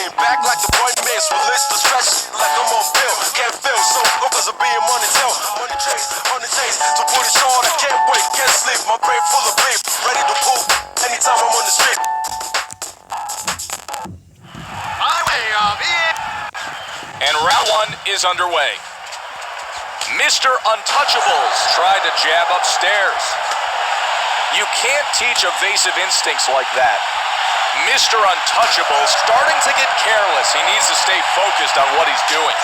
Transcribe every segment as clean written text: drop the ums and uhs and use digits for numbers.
lean back like the point miss. Release the stress like I'm on pill. Can't feel so low cause of being money tail. Money chase, to put it short. I can't wait, can't sleep. My brain full of beef. Ready to pull anytime I'm on the street. And round one is underway. Mr. Untouchables tried to jab upstairs. You can't teach evasive instincts like that. Mr. Untouchables starting to get careless. He needs to stay focused on what he's doing.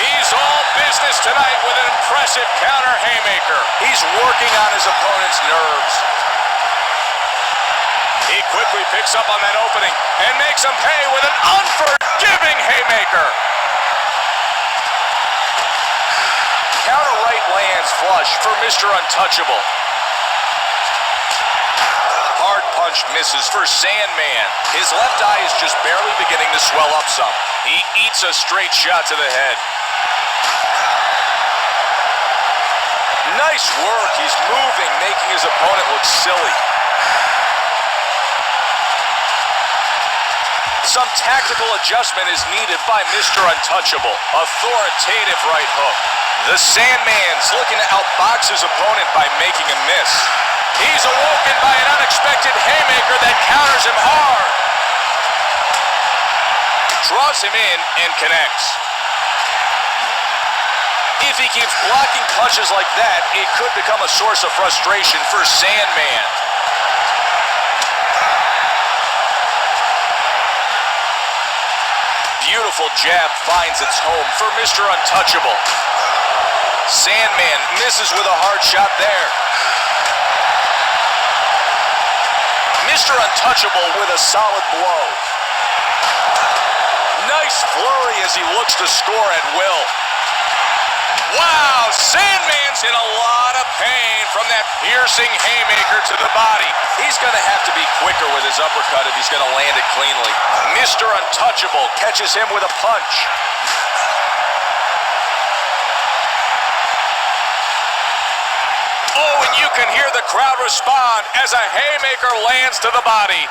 He's all business tonight with an impressive counter haymaker. He's working on his opponent's nerves. He quickly picks up on that opening and makes him pay with an unforgiving haymaker. Counter right lands flush for Mr. Untouchable. Hard punch misses for Sandman. His left eye is just barely beginning to swell up some. He eats a straight shot to the head. Nice work. He's moving, making his opponent look silly. Some tactical adjustment is needed by Mr. Untouchable. Authoritative right hook. The Sandman's looking to outbox his opponent by making him miss. He's awoken by an unexpected haymaker that counters him hard. Draws him in and connects. If he keeps blocking punches like that, it could become a source of frustration for Sandman. Beautiful jab finds its home for Mr. Untouchable. Sandman misses with a hard shot there. Mr. Untouchable with a solid blow. Nice flurry as he looks to score at will. Wow, Sandman's in a lot of pain from that piercing haymaker to the body. He's going to have to be quicker with his uppercut if he's going to land it cleanly. Mr. Untouchable catches him with a punch. Oh, and you can hear the crowd respond as a haymaker lands to the body.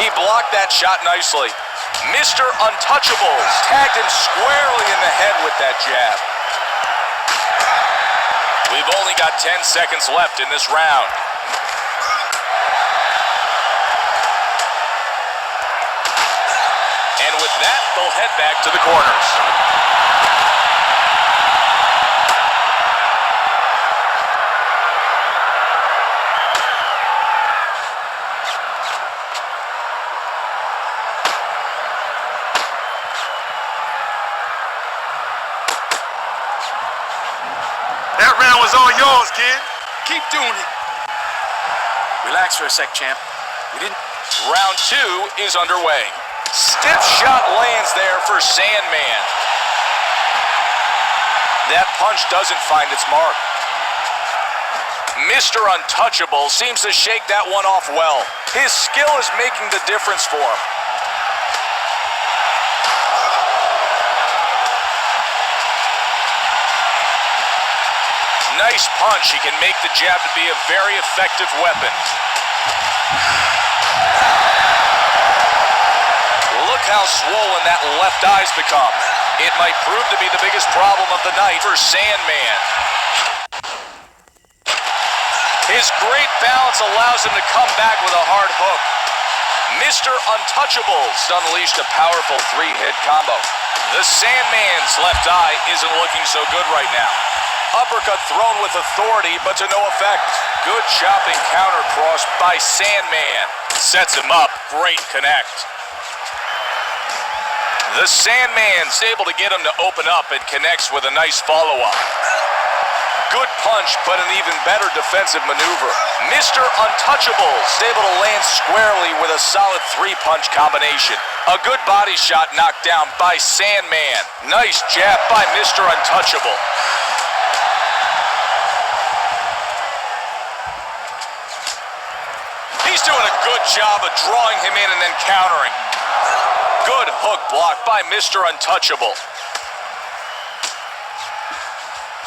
He blocked that shot nicely. Mr. Untouchables tagged him squarely in the head with that jab. We've only got 10 seconds left in this round. And with that, they'll head back to the corners. That round was all yours, kid. Keep doing it. Relax for a sec, champ. We didn't. Round two is underway. Stiff shot lands there for Sandman. That punch doesn't find its mark. Mr. Untouchable seems to shake that one off well. His skill is making the difference for him. Nice punch. He can make the jab to be a very effective weapon. Look how swollen that left eye's become. It might prove to be the biggest problem of the night for Sandman. His great balance allows him to come back with a hard hook. Mr. Untouchables unleashed a powerful three-hit combo. The Sandman's left eye isn't looking so good right now. Uppercut thrown with authority, but to no effect. Good chopping counter cross by Sandman. Sets him up. Great connect. The Sandman's able to get him to open up and connects with a nice follow-up. Good punch, but an even better defensive maneuver. Mr. Untouchables able to land squarely with a solid three-punch combination. A good body shot knocked down by Sandman. Nice jab by Mr. Untouchable. He's doing a good job of drawing him in and then countering. Good hook block by Mr. Untouchable.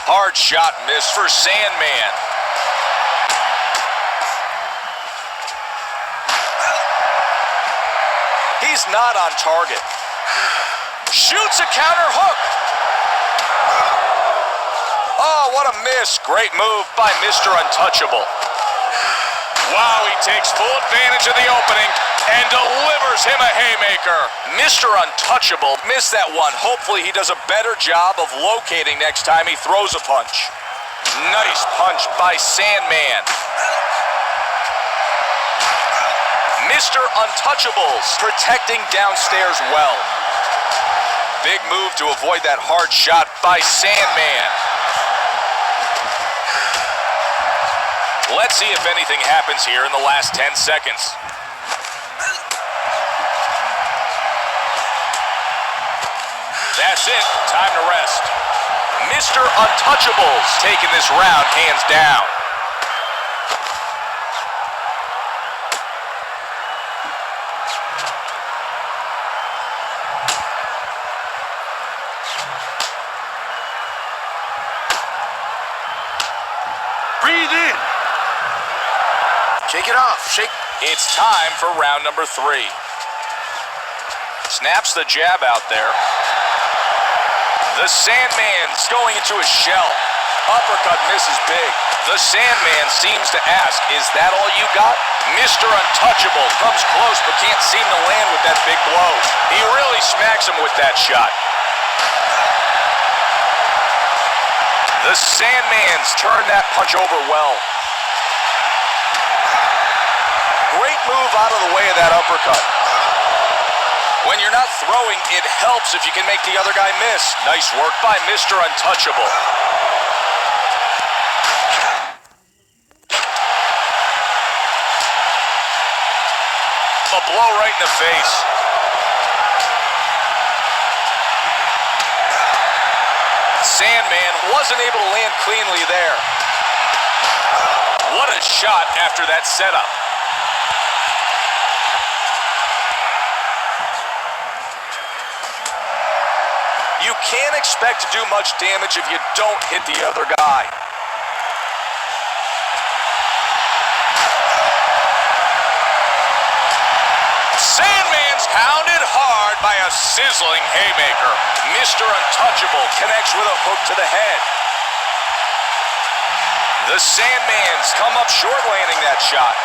Hard shot miss for Sandman. He's not on target. Shoots a counter hook. Oh, what a miss. Great move by Mr. Untouchable. Wow, he takes full advantage of the opening and delivers him a haymaker. Mr. Untouchable missed that one. Hopefully he does a better job of locating next time he throws a punch. Nice punch by Sandman. Mr. Untouchables protecting downstairs well. Big move to avoid that hard shot by Sandman. Let's see if anything happens here in the last 10 seconds. That's it. Time to rest. Mr. Untouchables taking this round hands down. Breathe in. Shake it off. Shake. It's time for round number 3. Snaps the jab out there. The Sandman's going into a shell. Uppercut misses big. The Sandman seems to ask, is that all you got? Mr. Untouchable comes close but can't seem to land with that big blow. He really smacks him with that shot. The Sandman's turned that punch over well. Great move out of the way of that uppercut. When you're not throwing, it helps if you can make the other guy miss. Nice work by Mr. Untouchable. A blow right in the face. Sandman wasn't able to land cleanly there. What a shot after that setup. You can't expect to do much damage if you don't hit the other guy. Sandman's pounded hard by a sizzling haymaker. Mr. Untouchable connects with a hook to the head. The Sandman's come up short landing that shot.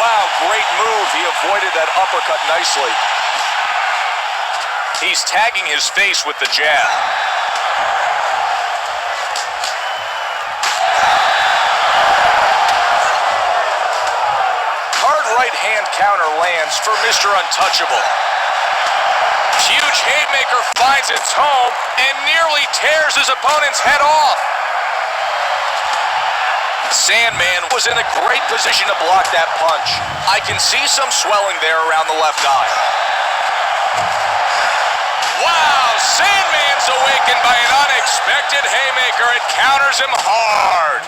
Wow, great move. He avoided that uppercut nicely. He's tagging his face with the jab. Hard right hand counter lands for Mr. Untouchable. Huge haymaker finds its home and nearly tears his opponent's head off. Sandman was in a great position to block that punch. I can see some swelling there around the left eye. Wow, Sandman's awakened by an unexpected haymaker. It counters him hard.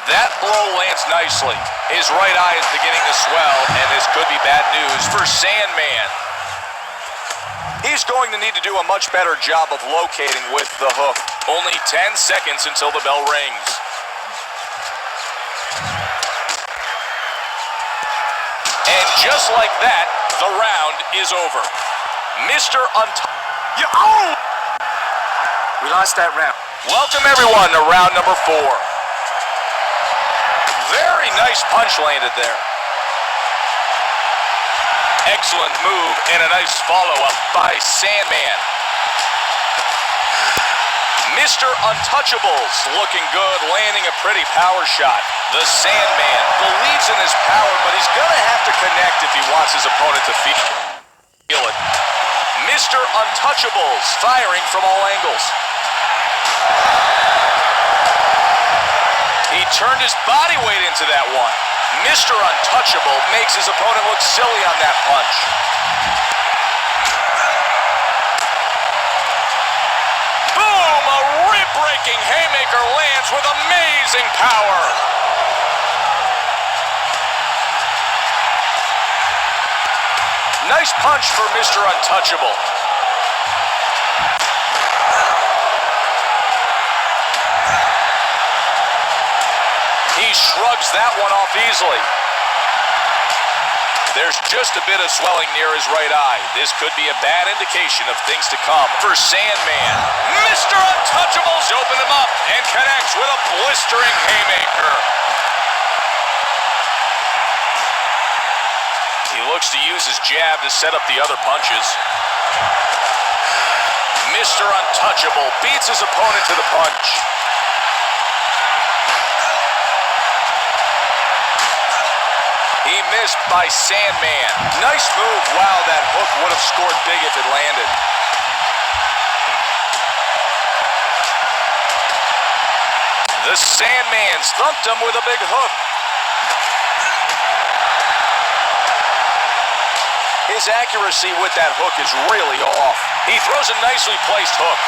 That blow lands nicely. His right eye is beginning to swell, and this could be bad news for Sandman. He's going to need to do a much better job of locating with the hook. Only 10 seconds until the bell rings. And just like that, the round is over. Mr. Oh! We lost that round. Welcome everyone to round number 4. Very nice punch landed there. Excellent move and a nice follow-up by Sandman. Mr. Untouchables looking good, landing a pretty power shot. The Sandman believes in his power, but he's gonna have to connect if he wants his opponent to feel it. Mr. Untouchables firing from all angles. He turned his body weight into that one. Mr. Untouchable makes his opponent look silly on that punch. Boom! A rib-breaking haymaker lands with amazing power. Nice punch for Mr. Untouchable. He He shrugs that one off easily. There's just a bit of swelling near his right eye. This could be a bad indication of things to come for Sandman. Mr. Untouchables open him up and connects with a blistering haymaker. He looks to use his jab to set up the other punches. Mr. Untouchable beats his opponent to the punch. He missed by Sandman. Nice move. Wow, that hook would have scored big if it landed. The Sandman thumped him with a big hook. His accuracy with that hook is really off. He throws a nicely placed hook.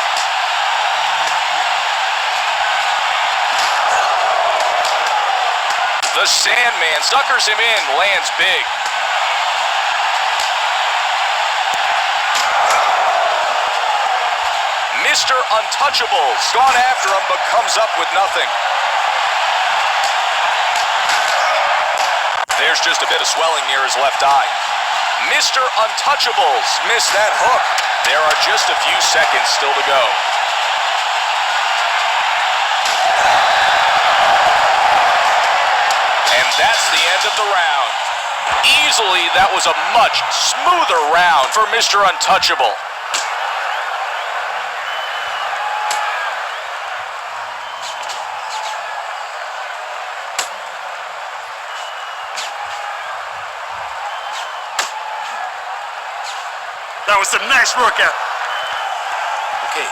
The Sandman suckers him in, lands big. Mr. Untouchables gone after him but comes up with nothing. There's just a bit of swelling near his left eye. Mr. Untouchables missed that hook. There are just a few seconds still to go. And that's the end of the round. Easily, that was a much smoother round for Mr. Untouchable. That was a nice workout. Okay,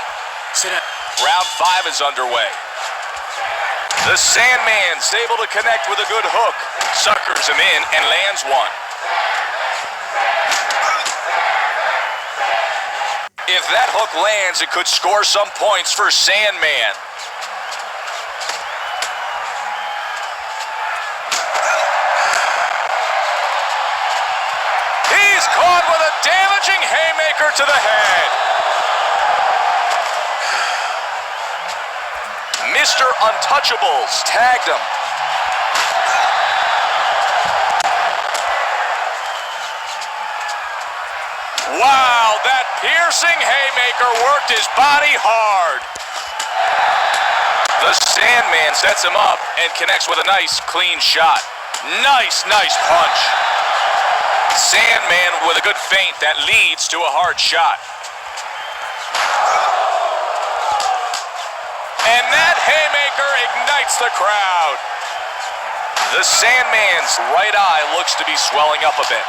sit down. Round 5 is underway. The Sandman's able to connect with a good hook. Suckers him in and lands one. If that hook lands, it could score some points for Sandman. He's caught with a damaging haymaker to the head. Mr. Untouchables tagged him. Wow, that piercing haymaker worked his body hard. The Sandman sets him up and connects with a nice, clean shot. Nice punch. Sandman with a good feint that leads to a hard shot. And that haymaker ignites the crowd. The Sandman's right eye looks to be swelling up a bit.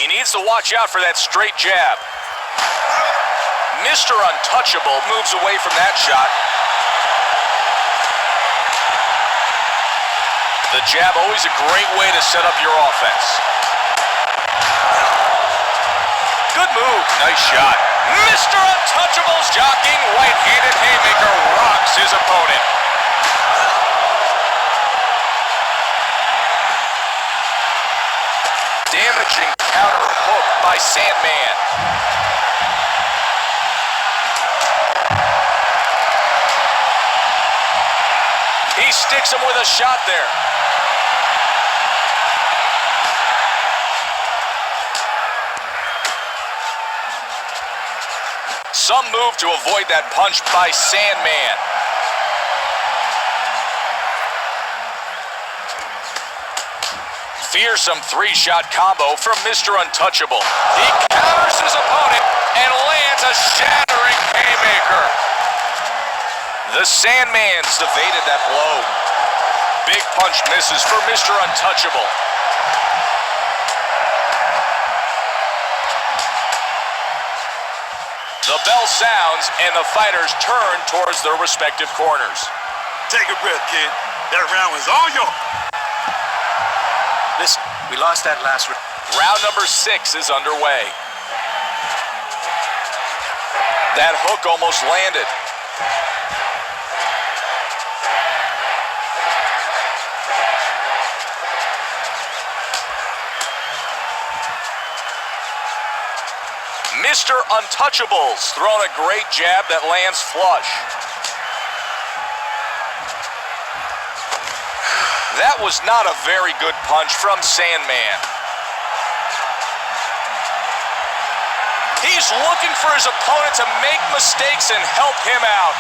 He needs to watch out for that straight jab. Mr. Untouchable moves away from that shot. The jab, always a great way to set up your offense. Good move. Nice shot. Mr. Untouchable's jockeying right-handed haymaker rocks his opponent. Damaging counter hook by Sandman. He sticks him with a shot there. Some move to avoid that punch by Sandman. Fearsome three-shot combo from Mr. Untouchable. He counters his opponent and lands a shattering haymaker. The Sandman's evaded that blow. Big punch misses for Mr. Untouchable. The bell sounds and the fighters turn towards their respective corners. Take a breath, kid. That round was all yours. Listen, we lost that last round. Round number 6 is underway. That hook almost landed. Mr. Untouchables throwing a great jab that lands flush. That was not a very good punch from Sandman. He's looking for his opponent to make mistakes and help him out.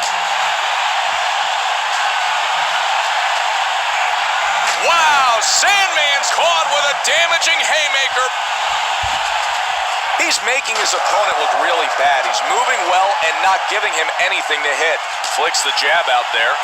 Wow, Sandman's caught with a damaging haymaker. He's making his opponent look really bad. He's moving well and not giving him anything to hit. Flicks the jab out there.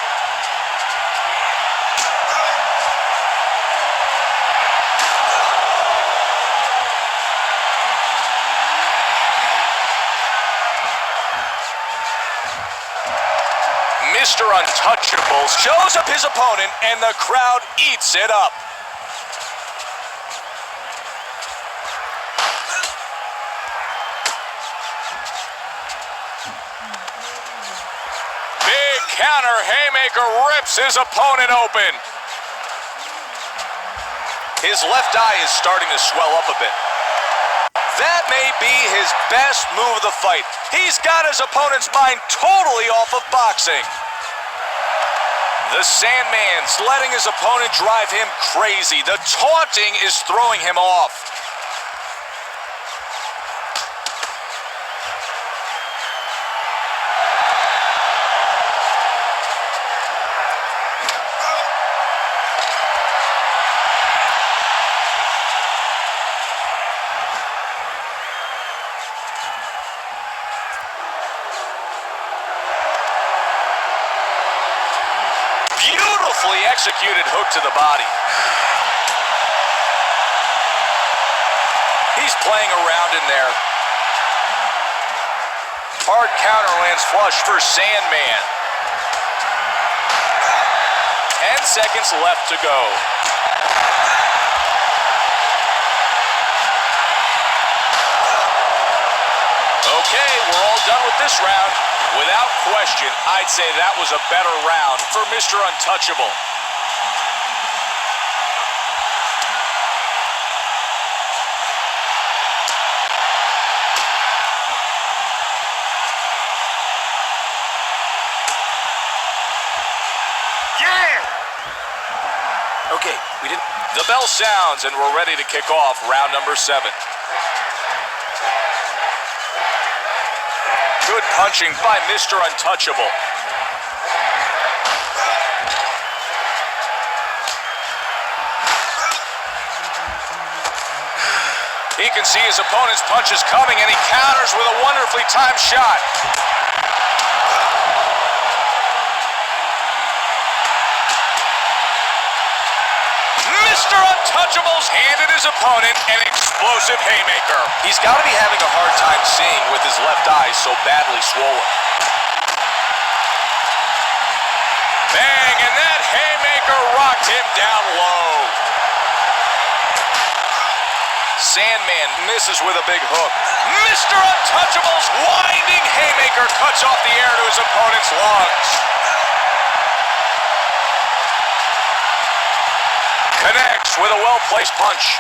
Mr. Untouchables shows up his opponent, and the crowd eats it up. Big counter haymaker rips his opponent open. His left eye is starting to swell up a bit. That may be his best move of the fight. He's got his opponent's mind totally off of boxing. The Sandman's letting his opponent drive him crazy. The taunting is throwing him off. Beautifully executed hook to the body. He's playing around in there. Hard counter lands flush for Sandman. 10 seconds left to go. Okay, we're all done with this round. Without question, I'd say that was a better round for Mr. Untouchable. Yeah! Okay, we didn't... The bell sounds and we're ready to kick off round number 7. Good punching by Mr. Untouchable. He can see his opponent's punches coming and he counters with a wonderfully timed shot. Mr. Untouchable's handed his opponent an explosive haymaker. He's got to be having a hard time seeing with his left eye so badly swollen. Bang, and that haymaker rocked him down low. Sandman misses with a big hook. Mr. Untouchable's winding haymaker cuts off the air to his opponent's lungs. Connects with a well-placed punch.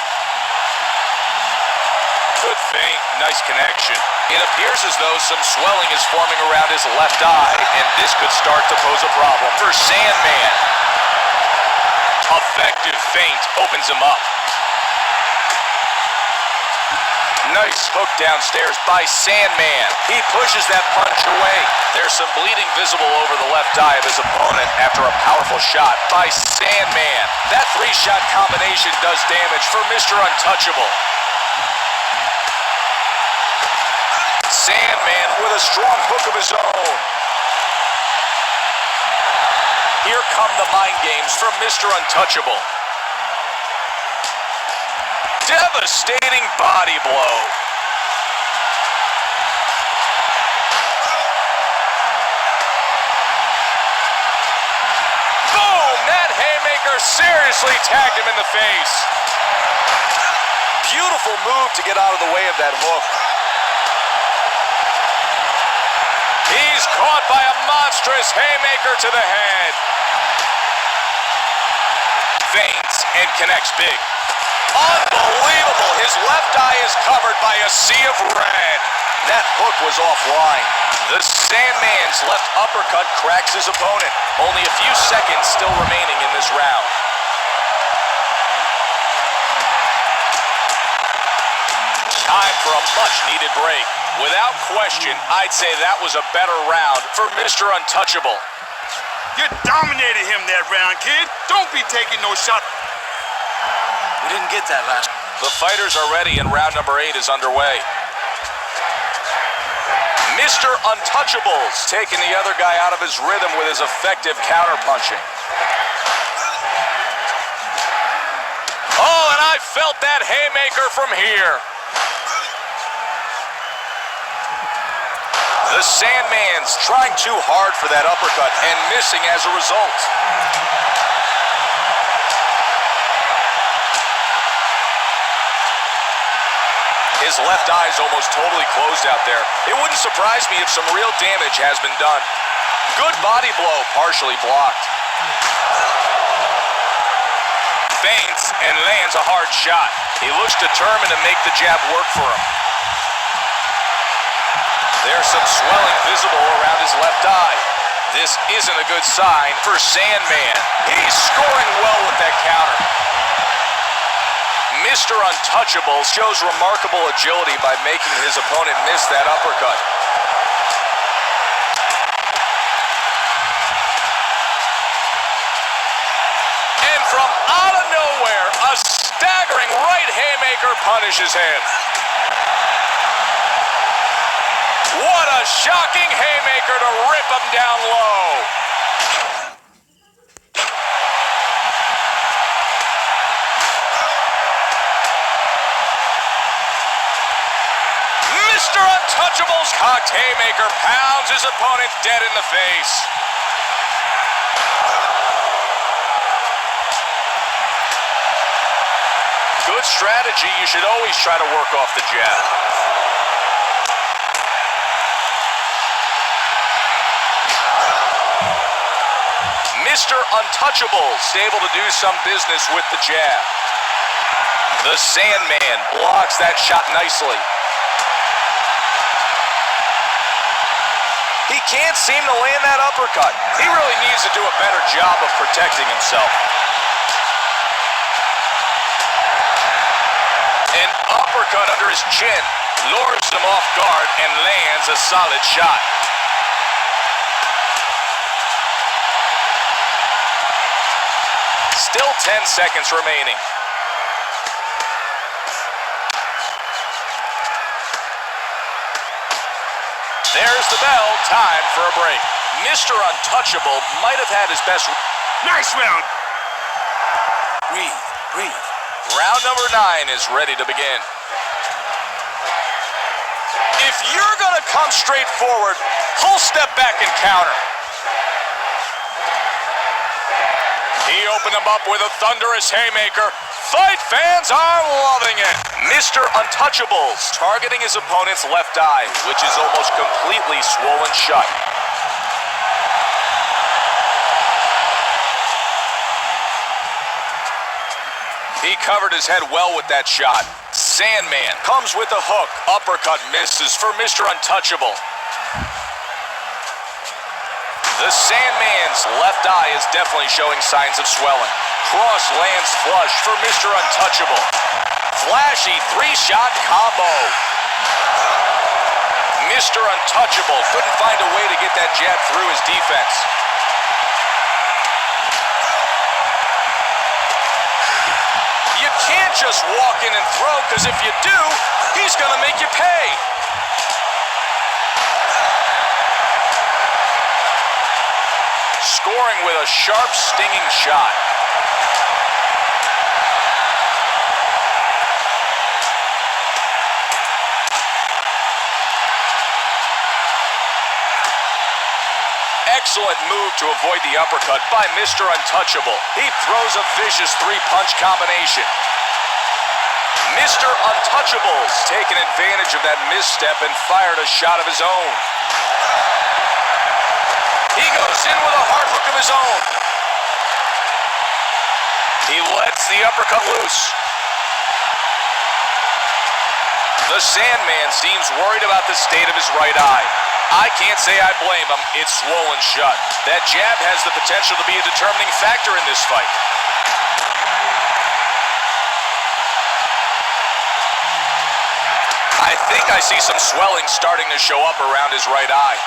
Good feint, nice connection. It appears as though some swelling is forming around his left eye, and this could start to pose a problem for Sandman. Effective feint opens him up. Nice hook downstairs by Sandman. He pushes that punch away. There's some bleeding visible over the left eye of his opponent after a powerful shot by Sandman. That 3-shot combination does damage for Mr. Untouchable. Sandman with a strong hook of his own. Here come the mind games from Mr. Untouchable. Devastating body blow. Boom! That haymaker seriously tagged him in the face. Beautiful move to get out of the way of that hook. He's caught by a monstrous haymaker to the head. Feints and connects big. Unbelievable! His left eye is covered by a sea of red. That hook was offline. The Sandman's left uppercut cracks his opponent. Only a few seconds still remaining in this round. Time for a much-needed break. Without question, I'd say that was a better round for Mr. Untouchable. You dominated him that round, kid. Don't be taking no shot. We didn't get that last. The fighters are ready and round number 8 is underway. Mr. Untouchable's taking the other guy out of his rhythm with his effective counterpunching. Oh, and I felt that haymaker from here. The Sandman's trying too hard for that uppercut and missing as a result. His left eye is almost totally closed out there. It wouldn't surprise me if some real damage has been done. Good body blow, partially blocked. Feints and lands a hard shot. He looks determined to make the jab work for him. There's some swelling visible around his left eye. This isn't a good sign for Sandman. He's scoring well with that counter. Mr. Untouchable shows remarkable agility by making his opponent miss that uppercut. And from out of nowhere, a staggering right haymaker punishes him. What a shocking haymaker to rip him down low. Mr. Untouchable's cocked haymaker pounds his opponent dead in the face. Good strategy. You should always try to work off the jab. Mr. Untouchable's able to do some business with the jab. The Sandman blocks that shot nicely. He can't seem to land that uppercut. He really needs to do a better job of protecting himself. An uppercut under his chin lures him off guard and lands a solid shot. Still 10 seconds remaining. There's the bell. Time for a break. Mr. Untouchable might have had his best. Nice round. Breathe, breathe. Round number 9 is ready to begin. If you're going to come straight forward, he'll step back and counter. He opened him up with a thunderous haymaker. Fight fans are loving it. Mr. Untouchable's targeting his opponent's left eye, which is almost completely swollen shut. He covered his head well with that shot. Sandman comes with a hook. Uppercut misses for Mr. Untouchable. The Sandman's left eye is definitely showing signs of swelling. Cross lands flush for Mr. Untouchable. Flashy 3-shot combo. Mr. Untouchable couldn't find a way to get that jab through his defense. You can't just walk in and throw, because if you do, he's going to make you pay. Scoring with a sharp, stinging shot. Excellent move to avoid the uppercut by Mr. Untouchable. He throws a vicious 3-punch combination. Mr. Untouchable's taken advantage of that misstep and fired a shot of his own. He goes in with a hard hook of his own. He lets the uppercut loose. The Sandman seems worried about the state of his right eye. I can't say I blame him. It's swollen shut. That jab has the potential to be a determining factor in this fight. I think I see some swelling starting to show up around his right eye.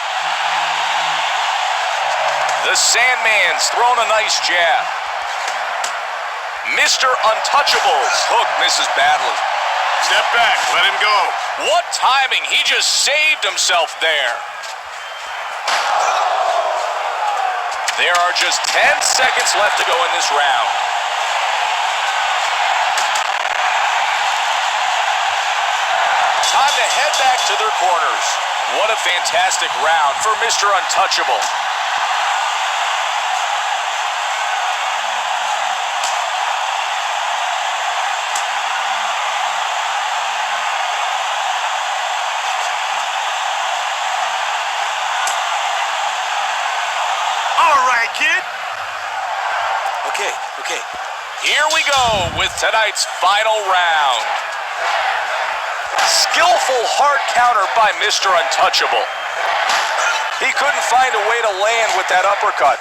The Sandman's thrown a nice jab. Mr. Untouchable's hook misses badly. Step back, let him go. What timing! He just saved himself there. There are just 10 seconds left to go in this round. Time to head back to their corners. What a fantastic round for Mr. Untouchable. All right, kid. Okay. Here we go with tonight's final round. Skillful hard counter by Mr. Untouchable. He couldn't find a way to land with that uppercut.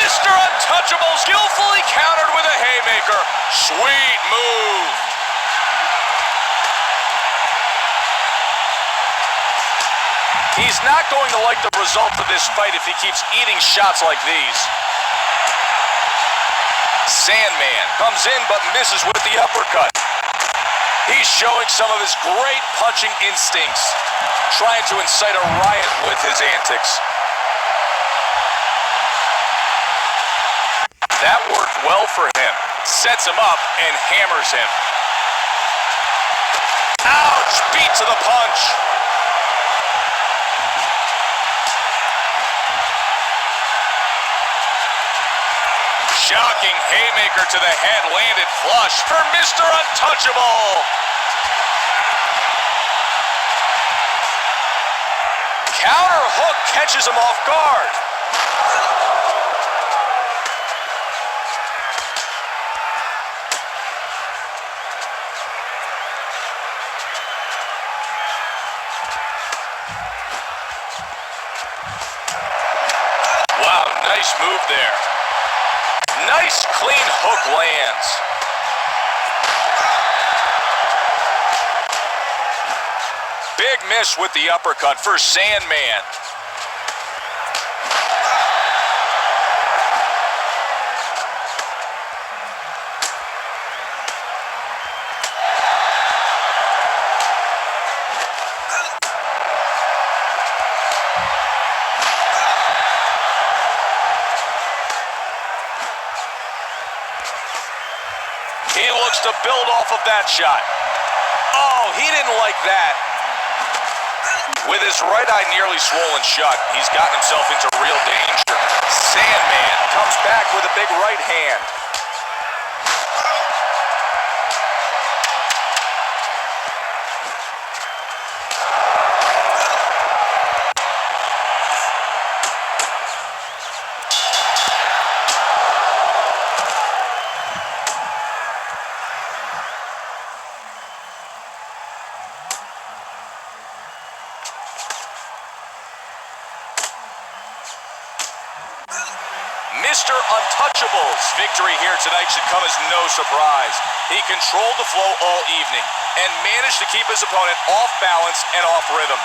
Mr. Untouchable skillfully countered with a haymaker. Sweet move. He's not going to like the result of this fight if he keeps eating shots like these. Sandman comes in but misses with the uppercut. He's showing some of his great punching instincts, trying to incite a riot with his antics. That worked well for him. Sets him up and hammers him. Ouch! Beat to the punch. Shocking haymaker to the head, landed flush for Mr. Untouchable. Counter hook catches him off guard. Wow, nice move there. Nice clean hook lands. Big miss with the uppercut for Sandman. He looks to build off of that shot. Oh, he didn't like that. With his right eye nearly swollen shut, he's gotten himself into real danger. Sandman comes back with a big right hand. Mr. Untouchable's victory here tonight should come as no surprise. He controlled the flow all evening and managed to keep his opponent off balance and off rhythm.